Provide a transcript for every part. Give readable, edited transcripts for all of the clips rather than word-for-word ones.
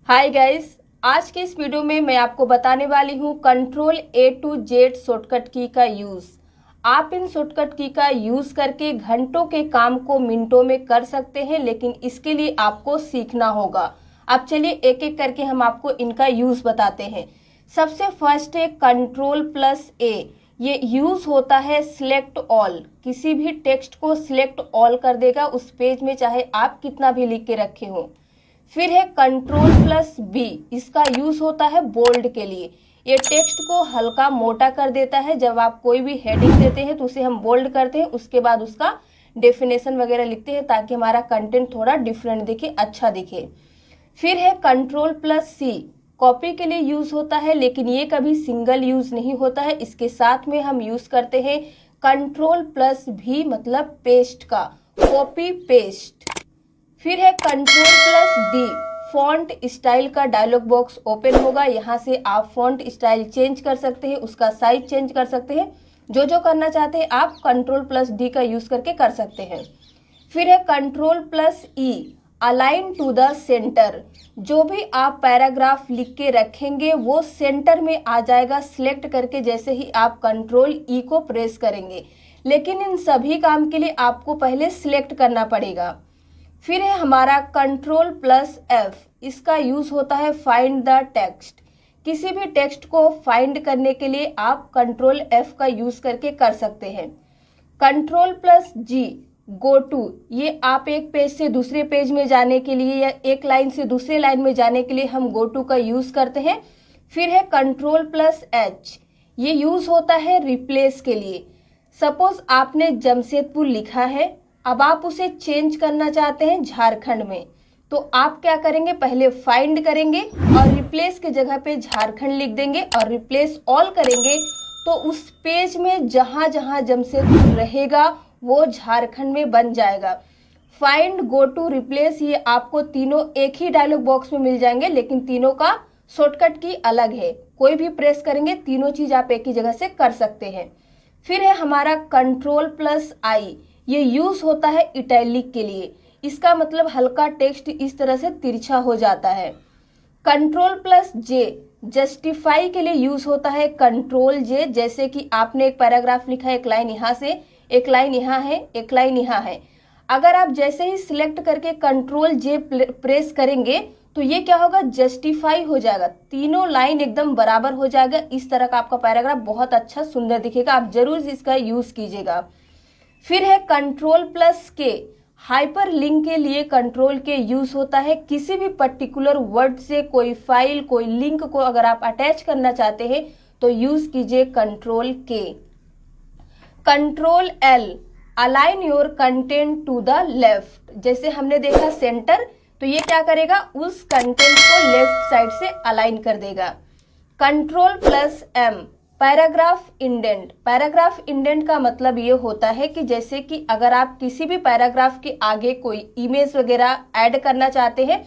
Hi guys, आज के इस वीडियो में मैं आपको बताने वाली हूँ control A to Z shortcut की का यूज। आप इन शॉर्टकट की का यूज करके घंटों के काम को मिनटों में कर सकते हैं, लेकिन इसके लिए आपको सीखना होगा। अब चलिए एक एक करके हम आपको इनका यूज बताते हैं। सबसे फर्स्ट है Ctrl+A। ये यूज होता है सिलेक्ट ऑल। किसी भी टेक्स्ट को सिलेक्ट ऑल कर देगा उस पेज में, चाहे आप कितना भी लिख के रखे हो। फिर है Ctrl+B। इसका यूज होता है बोल्ड के लिए। ये टेक्स्ट को हल्का मोटा कर देता है। जब आप कोई भी हेडिंग देते हैं तो उसे हम बोल्ड करते हैं, उसके बाद उसका डेफिनेशन वगैरह लिखते हैं ताकि हमारा कंटेंट थोड़ा डिफरेंट दिखे, अच्छा दिखे। फिर है Ctrl+C। कॉपी के लिए यूज होता है, लेकिन ये कभी सिंगल यूज नहीं होता है। इसके साथ में हम यूज करते हैं Ctrl+V, मतलब पेस्ट का, कॉपी पेस्ट। फिर है Ctrl+D। फॉन्ट स्टाइल का डायलॉग बॉक्स ओपन होगा। यहाँ से आप फॉन्ट स्टाइल चेंज कर सकते हैं, उसका साइज चेंज कर सकते हैं। जो करना चाहते हैं आप Ctrl+D का यूज करके कर सकते हैं। फिर है Ctrl+E। Align to the centre. जो भी आप पैराग्राफ लिख के रखेंगे वो सेंटर में आ जाएगा सिलेक्ट करके, जैसे ही आप Ctrl+E को प्रेस करेंगे। लेकिन इन सभी काम के लिए आपको पहले सिलेक्ट करना पड़ेगा। फिर है हमारा Ctrl+F। इसका यूज होता है फाइंड द टेक्स्ट। किसी भी टेक्स्ट को फाइंड करने के लिए आप Ctrl+F का यूज करके कर सकते हैं। Ctrl+G go to. ये आप एक पेज से दूसरे पेज में जाने के लिए या एक लाइन से दूसरे लाइन में जाने के लिए हम गो टू का यूज करते हैं। फिर है Ctrl+H। ये यूज होता है रिप्लेस के लिए। सपोज आपने जमशेदपुर लिखा है, अब आप उसे चेंज करना चाहते हैं झारखंड में, तो आप क्या करेंगे, पहले फाइंड करेंगे और रिप्लेस के जगह पे झारखंड लिख देंगे और रिप्लेस ऑल करेंगे, तो उस पेज में जहां जहां जमशेदपुर रहेगा वो झारखंड में बन जाएगा। फाइंड, गो टू, रिप्लेस, ये आपको तीनों एक ही डायलॉग बॉक्स में मिल जाएंगे, लेकिन तीनों का शॉर्टकट की अलग है। कोई भी प्रेस करेंगे तीनों चीज आप एक ही जगह से कर सकते हैं। फिर है हमारा Ctrl+I। ये यूज होता है इटैलिक के लिए। इसका मतलब हल्का टेक्स्ट इस तरह से तिरछा हो जाता है। Ctrl+J जस्टिफाई के लिए यूज होता है Ctrl+J। जैसे कि आपने एक पैराग्राफ लिखा है, एक लाइन यहाँ से, एक लाइन यहाँ है, एक लाइन यहाँ है। अगर आप जैसे ही सिलेक्ट करके Ctrl+J प्रेस करेंगे तो ये क्या होगा, जस्टिफाई हो जाएगा। तीनों लाइन एकदम बराबर हो जाएगा। इस तरह का आपका पैराग्राफ बहुत अच्छा सुंदर दिखेगा। आप जरूर इसका यूज कीजिएगा। फिर है Ctrl+K। हाइपर लिंक के लिए कंट्रोल के यूज होता है। किसी भी पर्टिकुलर वर्ड से कोई फाइल, कोई लिंक को अगर आप अटैच करना चाहते हैं तो यूज कीजिए Ctrl+K। Ctrl+L align your content to the left. जैसे हमने देखा सेंटर, तो ये क्या करेगा, उस कंटेंट को लेफ्ट साइड से अलाइन कर देगा। Ctrl+M paragraph indent. Paragraph indent का मतलब ये होता है कि जैसे कि अगर आप किसी भी पैराग्राफ के आगे कोई इमेज वगैरह ऐड करना चाहते हैं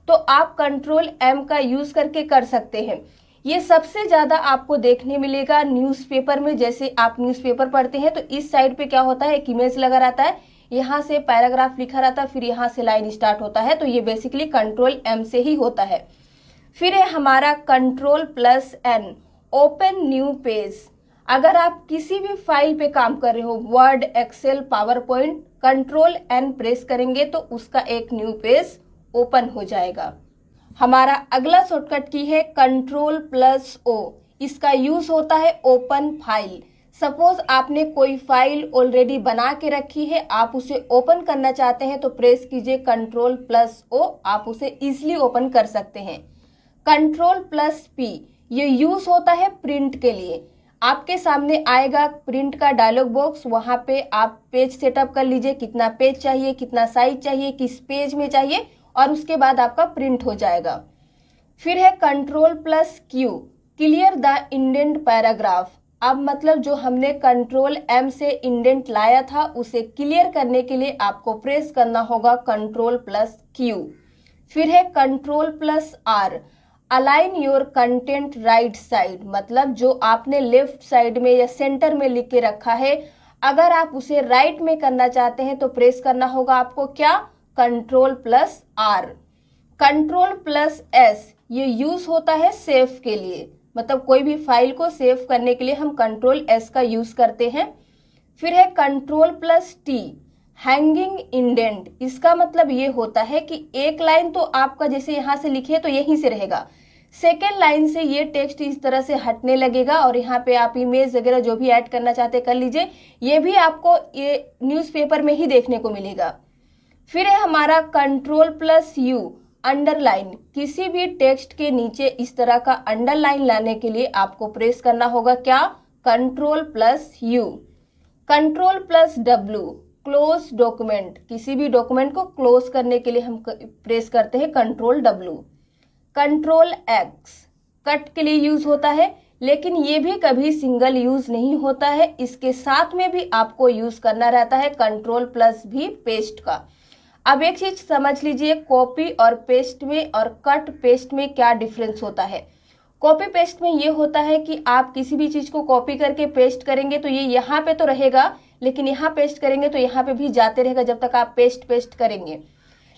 तो आप Ctrl+M का यूज करके कर सकते हैं। ये सबसे ज्यादा आपको देखने मिलेगा न्यूज़पेपर में। जैसे आप न्यूज़पेपर पढ़ते हैं तो इस साइड पे क्या होता है, एक इमेज लगा रहता है, यहाँ से पैराग्राफ लिखा रहता है, फिर यहाँ से लाइन स्टार्ट होता है, तो ये बेसिकली Ctrl+M से ही होता है। फिर है हमारा Ctrl+N ओपन न्यू पेज। अगर आप किसी भी फाइल पे काम कर रहे हो, Word, Excel, PowerPoint, Ctrl+N press करेंगे तो उसका एक न्यू पेज ओपन हो जाएगा। हमारा अगला शॉर्टकट की है Ctrl+O। इसका यूज होता है ओपन फाइल। सपोज आपने कोई फाइल ऑलरेडी बना के रखी है, आप उसे ओपन करना चाहते हैं तो प्रेस कीजिए Ctrl+O, आप उसे इजिली ओपन कर सकते हैं। Ctrl+P ये यूज होता है प्रिंट के लिए। आपके सामने आएगा प्रिंट का डायलॉग बॉक्स, वहां पे आप पेज सेटअप कर लीजिए, कितना पेज चाहिए, कितना साइज चाहिए, किस पेज में चाहिए, और उसके बाद आपका प्रिंट हो जाएगा। फिर है Ctrl+Q clear the indent paragraph. अब मतलब जो हमने Ctrl+M से इंडेंट लाया था उसे क्लियर करने के लिए आपको प्रेस करना होगा Ctrl+Q। फिर है Ctrl+R align your content right side. मतलब जो आपने लेफ्ट साइड में या सेंटर में लिख के रखा है, अगर आप उसे राइट में करना चाहते हैं तो प्रेस करना होगा आपको क्या, Ctrl+R। कंट्रोल प्लस एस ये यूज होता है सेव के लिए, मतलब कोई भी फाइल को सेव करने के लिए हम कंट्रोल एस का यूज करते हैं। फिर है control plus T hanging indent, इसका मतलब ये होता है कि एक लाइन तो आपका जैसे यहां से लिखे तो यहीं से रहेगा, सेकेंड लाइन से ये टेक्स्ट इस तरह से हटने लगेगा और यहाँ पे आप इमेज वगैरह जो भी ऐड करना चाहते कर लीजिए, ये भी आपको ये न्यूज़पेपर में ही देखने को मिलेगा। फिर है हमारा कंट्रोल प्लस यू अंडरलाइन, किसी भी टेक्स्ट के नीचे इस तरह का अंडरलाइन लाने के लिए आपको प्रेस करना होगा क्या, control plus you. Control plus W close document, किसी भी डॉक्यूमेंट को क्लोज करने के लिए हम प्रेस करते हैं control W. Control x cut के लिए यूज होता है, लेकिन ये भी कभी सिंगल यूज नहीं होता है, इसके साथ में भी आपको यूज करना रहता है कंट्रोल प्लस भी पेस्ट का। अब एक चीज समझ लीजिए, कॉपी और पेस्ट में और कट पेस्ट में क्या डिफरेंस होता है। कॉपी पेस्ट में ये होता है कि आप किसी भी चीज को कॉपी करके पेस्ट करेंगे तो ये यहाँ पे तो रहेगा, लेकिन यहाँ पेस्ट करेंगे तो यहाँ पे भी जाते रहेगा जब तक आप पेस्ट करेंगे।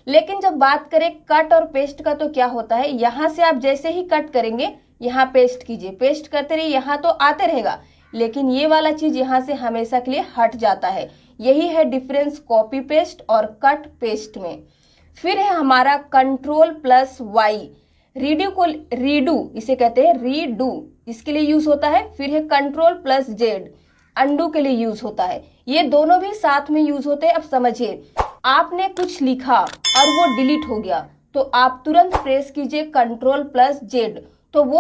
लेकिन जब बात करें कट और पेस्ट का तो क्या होता है, यहाँ से आप जैसे ही कट करेंगे यहाँ पेस्ट कीजिए, पेस्ट करते रहिए, यहाँ तो आते रहेगा, लेकिन ये वाला चीज यहाँ से हमेशा के लिए हट जाता है। यही है डिफरेंस कॉपी पेस्ट और कट पेस्ट में। फिर है हमारा कंट्रोल प्लस वाई, रीडू इसे कहते हैं रीडू, इसके लिए यूज होता है। फिर है कंट्रोल प्लस जेड अंडू के लिए यूज होता है। ये दोनों भी साथ में यूज होते हैं। अब समझिए, आपने कुछ लिखा और वो डिलीट हो गया तो आप तुरंत प्रेस कीजिए कंट्रोल प्लस जेड, तो वो